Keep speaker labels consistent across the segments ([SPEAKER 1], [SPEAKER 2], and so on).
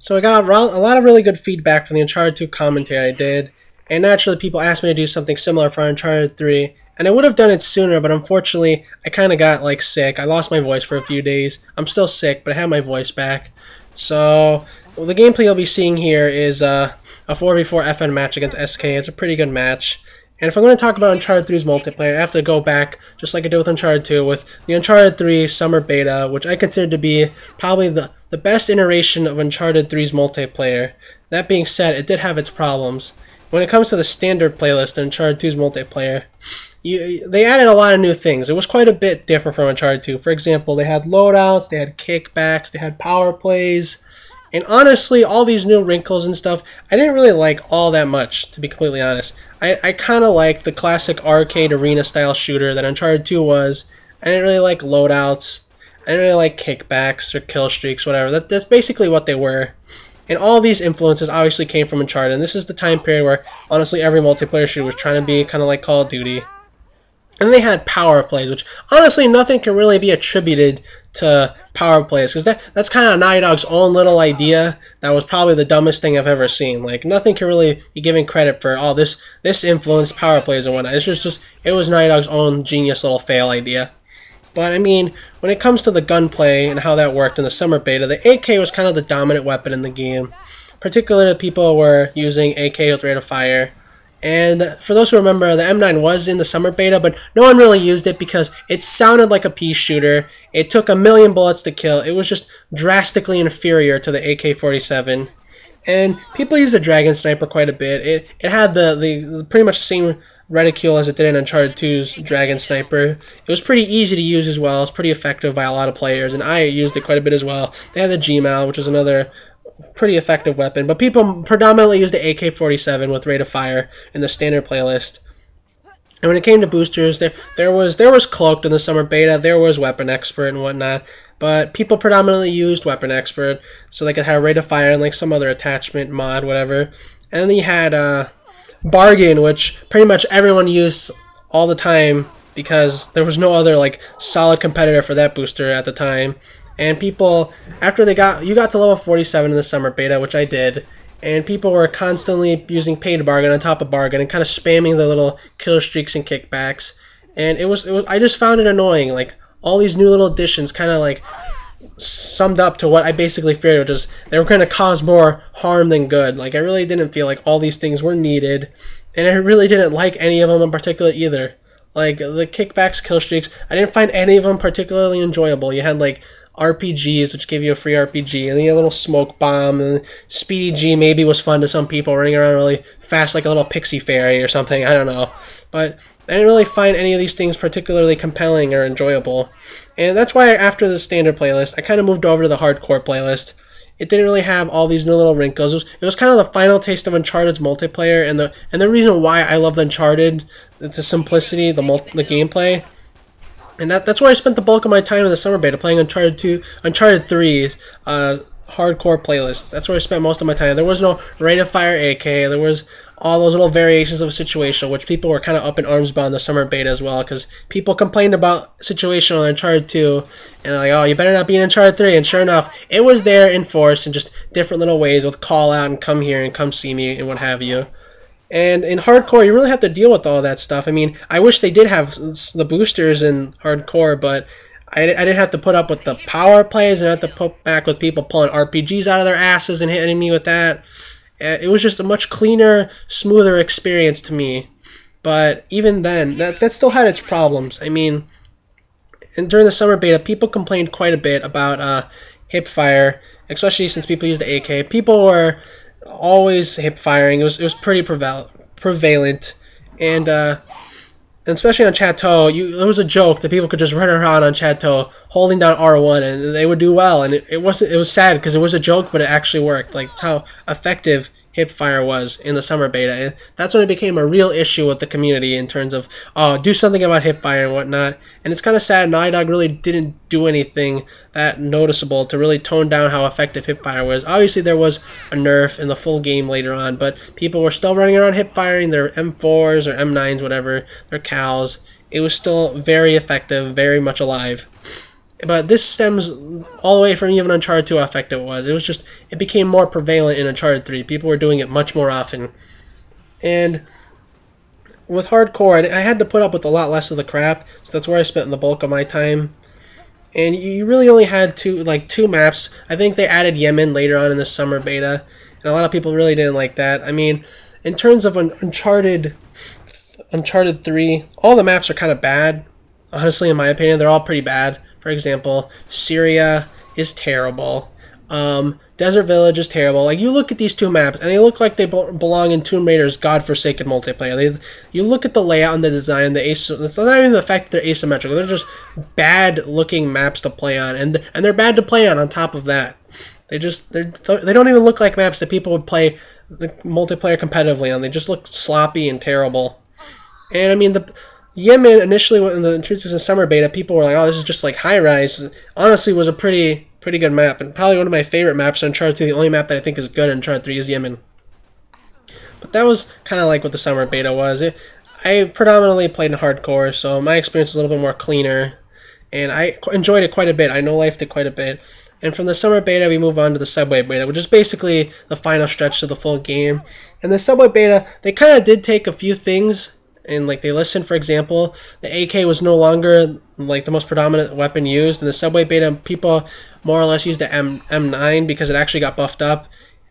[SPEAKER 1] So I got a lot of really good feedback from the Uncharted 2 commentary I did, and naturally people asked me to do something similar for Uncharted 3, and I would have done it sooner, but unfortunately I kind of got like sick. I lost my voice for a few days. I'm still sick, but I have my voice back. So the gameplay you'll be seeing here is a 4v4 FN match against SK. It's a pretty good match. And if I'm going to talk about Uncharted 3's multiplayer, I have to go back, just like I did with Uncharted 2, with the Uncharted 3 Summer Beta, which I consider to be probably the best iteration of Uncharted 3's multiplayer. That being said, it did have its problems. When it comes to the standard playlist in Uncharted 2's multiplayer, they added a lot of new things. It was quite a bit different from Uncharted 2. For example, they had loadouts, they had kickbacks, they had power plays. And honestly, all these new wrinkles and stuff, I didn't really like all that much, to be completely honest. I kind of like the classic arcade arena style shooter that Uncharted 2 was. I didn't really like loadouts. I didn't really like kickbacks or kill streaks, whatever. That's basically what they were. And all these influences obviously came from Uncharted. And this is the time period where, honestly, every multiplayer shooter was trying to be kind of like Call of Duty. And they had power plays, which honestly nothing can really be attributed to power plays, because that's kind of Naughty Dog's own little idea. That was probably the dumbest thing I've ever seen. Like, nothing can really be given credit for all this influenced power plays and whatnot. It's just it was Naughty Dog's own genius little fail idea. But I mean, when it comes to the gunplay and how that worked in the summer beta, the AK was kind of the dominant weapon in the game. Particularly people were using AK with rate of fire. And for those who remember, the M9 was in the summer beta, but no one really used it because it sounded like a pea shooter. It took 1,000,000 bullets to kill. It was just drastically inferior to the AK-47. And people used the Dragon Sniper quite a bit. It had the pretty much the same reticule as it did in Uncharted 2's Dragon Sniper. It was pretty easy to use as well. It's pretty effective by a lot of players, and I used it quite a bit as well. They had the Gmal, which is another pretty effective weapon, but people predominantly used the AK-47 with rate of fire in the standard playlist. And when it came to boosters, there was Cloaked in the summer beta, there was Weapon Expert and whatnot, but people predominantly used Weapon Expert, so they could have rate of fire and like some other attachment mod, whatever. And then you had Bargain, which pretty much everyone used all the time because there was no other like solid competitor for that booster at the time. And people, after you got to level 47 in the summer beta, which I did, and people were constantly using Paid Bargain on top of Bargain and kind of spamming the little kill streaks and kickbacks. And I just found it annoying. Like, all these new little additions kind of like summed up to what I basically feared, which is they were going to cause more harm than good. Like, I really didn't feel like all these things were needed, and I really didn't like any of them in particular either. Like, the kickbacks, kill streaks, I didn't find any of them particularly enjoyable. You had like RPGs, which gave you a free RPG, and then you had a little smoke bomb, and Speedy G maybe was fun to some people, running around really fast like a little pixie fairy or something, I don't know. But I didn't really find any of these things particularly compelling or enjoyable. And that's why after the standard playlist, I kind of moved over to the hardcore playlist. It didn't really have all these new little wrinkles. It was kind of the final taste of Uncharted's multiplayer, and the reason why I loved Uncharted, it's the simplicity, the gameplay. And that's where I spent the bulk of my time in the summer beta, playing Uncharted 3's hardcore playlist. That's where I spent most of my time. There was no rate of fire AK. There was all those little variations of situational, which people were kind of up in arms about in the summer beta as well, because people complained about situational in Uncharted 2, and like, oh, you better not be in Uncharted 3. And sure enough, it was there in force in just different little ways with call out and come here and come see me and what have you. And in hardcore, you really have to deal with all that stuff. I mean, I wish they did have the boosters in hardcore, but I didn't have to put up with the power plays and have to put back with people pulling RPGs out of their asses and hitting me with that. It was just a much cleaner, smoother experience to me. But even then, that still had its problems. I mean, and during the summer beta, people complained quite a bit about hip fire, especially since people used the AK. People were always hip firing. It was pretty prevalent, and especially on Chateau, there was a joke that people could just run around on Chateau holding down R1 and they would do well. And it was sad because it was a joke, but it actually worked. Like, that's how effective hipfire was in the summer beta. And that's when it became a real issue with the community in terms of, oh, do something about hipfire and whatnot. And it's kind of sad Naughty Dog really didn't do anything that noticeable to really tone down how effective hipfire was. Obviously, there was a nerf in the full game later on, but people were still running around hipfiring their M4s or M9s, whatever, their CALs. It was still very effective, very much alive. But this stems all the way from even Uncharted 2 how effective it was. It was just, it became more prevalent in Uncharted 3. People were doing it much more often. And with hardcore, I had to put up with a lot less of the crap, so that's where I spent the bulk of my time. And you really only had two maps. I think they added Yemen later on in the summer beta, and a lot of people really didn't like that. I mean, in terms of Uncharted 3, all the maps are kind of bad. Honestly, in my opinion, they're all pretty bad. For example, Syria is terrible. Desert Village is terrible. Like, you look at these two maps, and they look like they belong in Tomb Raider's godforsaken multiplayer. You look at the layout and the design, it's not even the fact that they're asymmetrical. They're just bad-looking maps to play on, and they're bad to play on top of that. They don't even look like maps that people would play the multiplayer competitively on. They just look sloppy and terrible. And I mean, the Yemen initially, when the introduced in summer beta, people were like, "Oh, this is just like High Rise." Honestly, was a pretty good map, and probably one of my favorite maps in Uncharted 3. The only map that I think is good in Uncharted 3 is Yemen. But that was kind of like what the summer beta was. I predominantly played in hardcore, so my experience was a little bit more cleaner, and I enjoyed it quite a bit. I know life did quite a bit. And from the summer beta, we move on to the subway beta, which is basically the final stretch to the full game. And the subway beta, they kind of did take a few things, and like they listened. For example, the AK was no longer like the most predominant weapon used. In the subway beta, people more or less used the M9 because it actually got buffed up.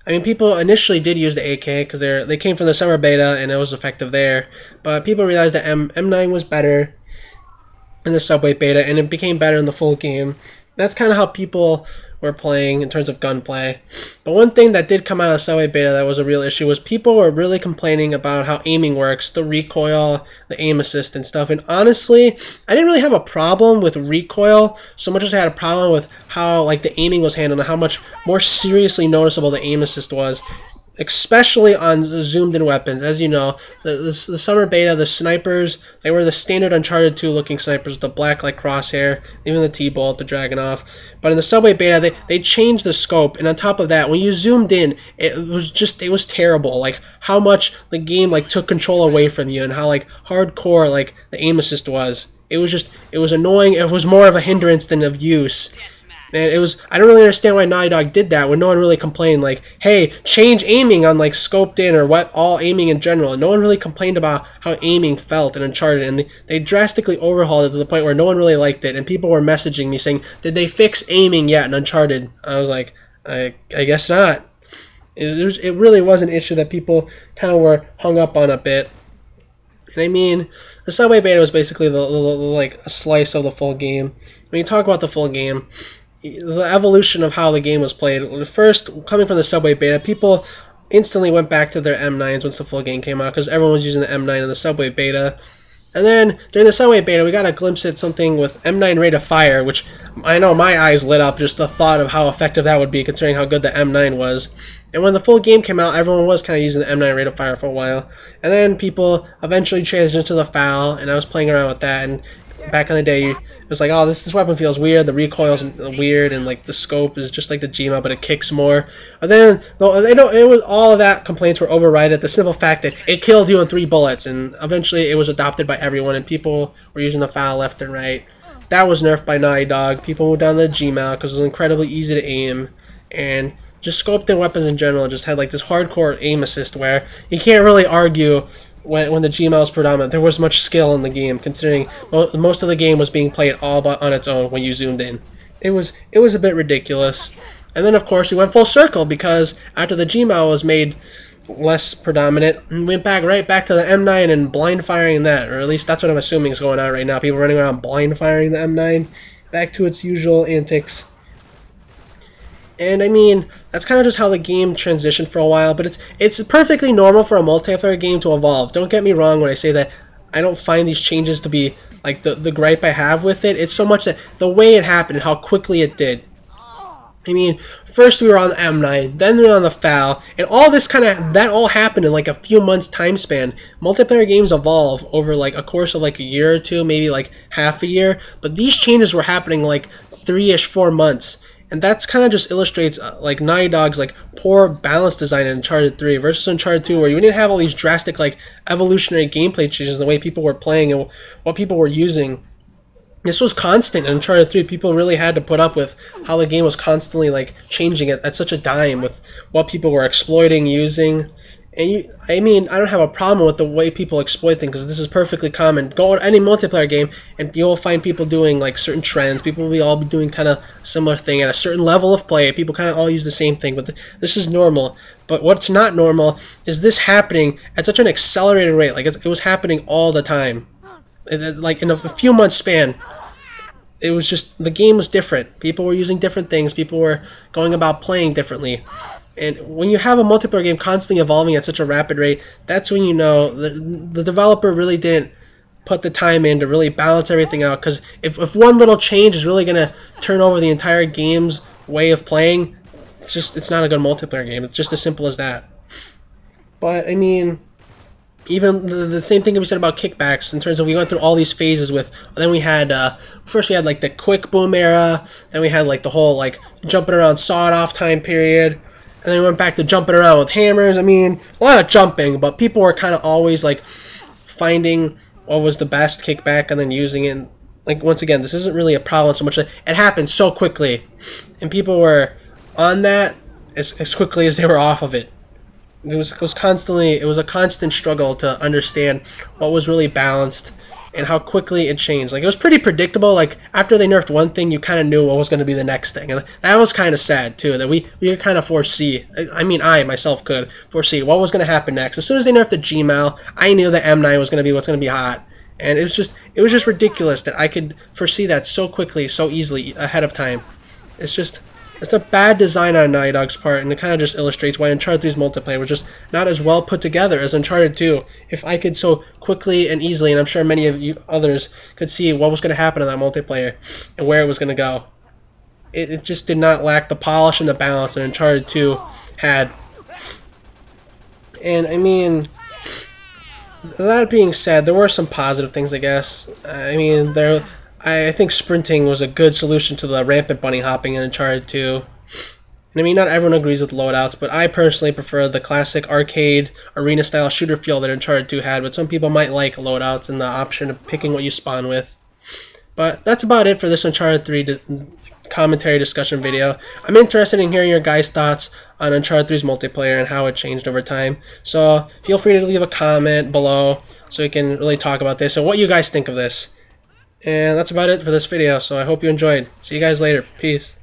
[SPEAKER 1] I mean, people initially did use the AK because they came from the summer beta and it was effective there. But people realized that M9 was better in the subway beta, and it became better in the full game. That's kind of how people were playing in terms of gunplay. But one thing that did come out of the subway beta that was a real issue was people were really complaining about how aiming works, the recoil, the aim assist and stuff. And honestly, I didn't really have a problem with recoil so much as I had a problem with how like the aiming was handled and how much more seriously noticeable the aim assist was, especially on zoomed in weapons. As you know, the summer beta, the snipers, they were the standard Uncharted 2 looking snipers, the black like crosshair, even the T-bolt, the Dragunov. But in the subway beta, they changed the scope, and on top of that, when you zoomed in, it was terrible. Like how much the game like took control away from you, and how like hardcore like the aim assist was. It was annoying. It was more of a hindrance than of use. And I don't really understand why Naughty Dog did that when no one really complained, like, hey, change aiming on, like, scoped in or what all aiming in general. And no one really complained about how aiming felt in Uncharted, and they drastically overhauled it to the point where no one really liked it, and people were messaging me saying, did they fix aiming yet in Uncharted? I was like, I guess not. It really was an issue that people kind of were hung up on a bit. And I mean, the subway beta was basically like a slice of the full game. When you talk about the full game, the evolution of how the game was played. First, coming from the subway beta, people instantly went back to their M9s once the full game came out because everyone was using the M9 in the subway beta. And then during the subway beta, we got a glimpse at something with M9 rate of fire, which I know my eyes lit up just the thought of how effective that would be considering how good the M9 was. And when the full game came out, everyone was kind of using the M9 rate of fire for a while. And then people eventually transitioned to the FAL, and I was playing around with that, and back in the day, it was like, oh, this weapon feels weird, the recoil's weird, and like the scope is just like the Gmail, but it kicks more. And then all of that complaints were overridden the simple fact that it killed you in 3 bullets, and eventually it was adopted by everyone, and people were using the FAL left and right. That was nerfed by Naughty Dog. People moved down to the Gmail because it was incredibly easy to aim, and just scoped in weapons in general just had like this hardcore aim assist where you can't really argue when the Gmail was predominant. There was much skill in the game, considering most of the game was being played all but on its own when you zoomed in. It was a bit ridiculous. And then, of course, we went full circle because after the Gmail was made less predominant, we went right back to the M9 and blind firing that, or at least that's what I'm assuming is going on right now. People running around blind firing the M9 back to its usual antics. And I mean, that's kind of just how the game transitioned for a while, but it's perfectly normal for a multiplayer game to evolve. Don't get me wrong when I say that I don't find these changes to be like the gripe I have with it. It's so much that the way it happened and how quickly it did. I mean, first we were on the M9, then we were on the FAL, and all this that all happened in like a few months time span. Multiplayer games evolve over like a course of like a year or two, maybe like half a year, but these changes were happening like 3-ish, 4 months. And that's kind of just illustrates like Naughty Dog's like poor balance design in Uncharted 3 versus Uncharted 2, where you didn't have all these drastic like evolutionary gameplay changes in the way people were playing and what people were using. this was constant in Uncharted 3. People really had to put up with how the game was constantly like changing at such a dime with what people were exploiting, using. And I mean, I don't have a problem with the way people exploit things because this is perfectly common. Go on any multiplayer game and you'll find people doing like certain trends. People will all be doing kind of similar thing at a certain level of play. People kind of all use the same thing, but this is normal. But what's not normal is this happening at such an accelerated rate. Like it was happening all the time. Like in a few months span, it was just the game was different. People were using different things. People were going about playing differently. And when you have a multiplayer game constantly evolving at such a rapid rate, that's when you know the developer really didn't put the time in to really balance everything out. Because if one little change is really going to turn over the entire game's way of playing, it's not a good multiplayer game. It's just as simple as that. But I mean, even the same thing can be said about kickbacks in terms of we went through all these phases with. Then we had first we had like the quick boom era. Then we had like the whole like jumping around sawed off time period. And then we went back to jumping around with hammers. I mean, a lot of jumping, but people were kind of always like finding what was the best kickback and then using it. Like once again, this isn't really a problem so much. It happened so quickly, and people were on that as quickly as they were off of it. It was a constant struggle to understand what was really balanced and how quickly it changed. Like it was pretty predictable. Like after they nerfed one thing, you kind of knew what was going to be the next thing, and that was kind of sad too. That we could kind of foresee. I mean, I myself could foresee what was going to happen next. As soon as they nerfed the Gmail, I knew that M9 was going to be what's going to be hot, and it was just ridiculous that I could foresee that so quickly, so easily ahead of time. It's a bad design on Naughty Dog's part, and it kind of just illustrates why Uncharted 3's multiplayer was just not as well put together as Uncharted 2. If I could so quickly and easily, and I'm sure many of you others could see what was going to happen in that multiplayer and where it was going to go, it just did not lack the polish and the balance that Uncharted 2 had. And I mean, that being said, there were some positive things, I guess. I mean, I think sprinting was a good solution to the rampant bunny hopping in Uncharted 2. And I mean, not everyone agrees with loadouts, but I personally prefer the classic arcade arena-style shooter feel that Uncharted 2 had, but some people might like loadouts and the option of picking what you spawn with. But that's about it for this Uncharted 3 commentary discussion video. I'm interested in hearing your guys' thoughts on Uncharted 3's multiplayer and how it changed over time. So feel free to leave a comment below so we can really talk about this and what you guys think of this. And that's about it for this video, so I hope you enjoyed. See you guys later. Peace.